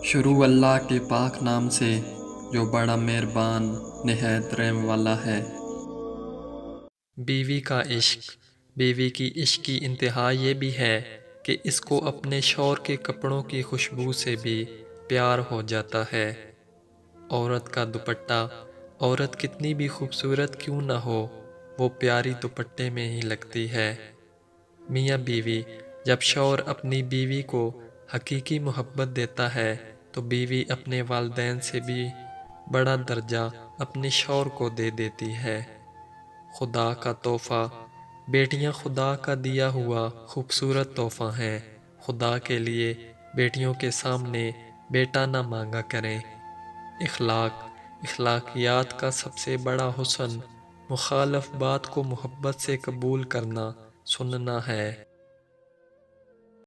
شروع اللہ کے پاک نام سے جو بڑا مہربان نہایت رحم والا ہے۔ بیوی کا عشق۔ بیوی کی عشق کی انتہا یہ بھی ہے کہ اس کو اپنے شوہر کے کپڑوں کی خوشبو سے بھی پیار ہو جاتا ہے۔ عورت کا دوپٹہ، عورت کتنی بھی خوبصورت کیوں نہ ہو، وہ پیاری دوپٹے میں ہی لگتی ہے۔ میاں بیوی جب شوہر اپنی بیوی کو حقیقی محبت دیتا ہے تو بیوی اپنے والدین سے بھی بڑا درجہ اپنے شوہر کو دے دیتی ہے۔ خدا کا تحفہ۔ بیٹیاں خدا کا دیا ہوا خوبصورت تحفہ ہیں۔ خدا کے لیے بیٹیوں کے سامنے بیٹا نہ مانگا کریں۔ اخلاقیات کا سب سے بڑا حسن مخالف بات کو محبت سے قبول کرنا، سننا ہے۔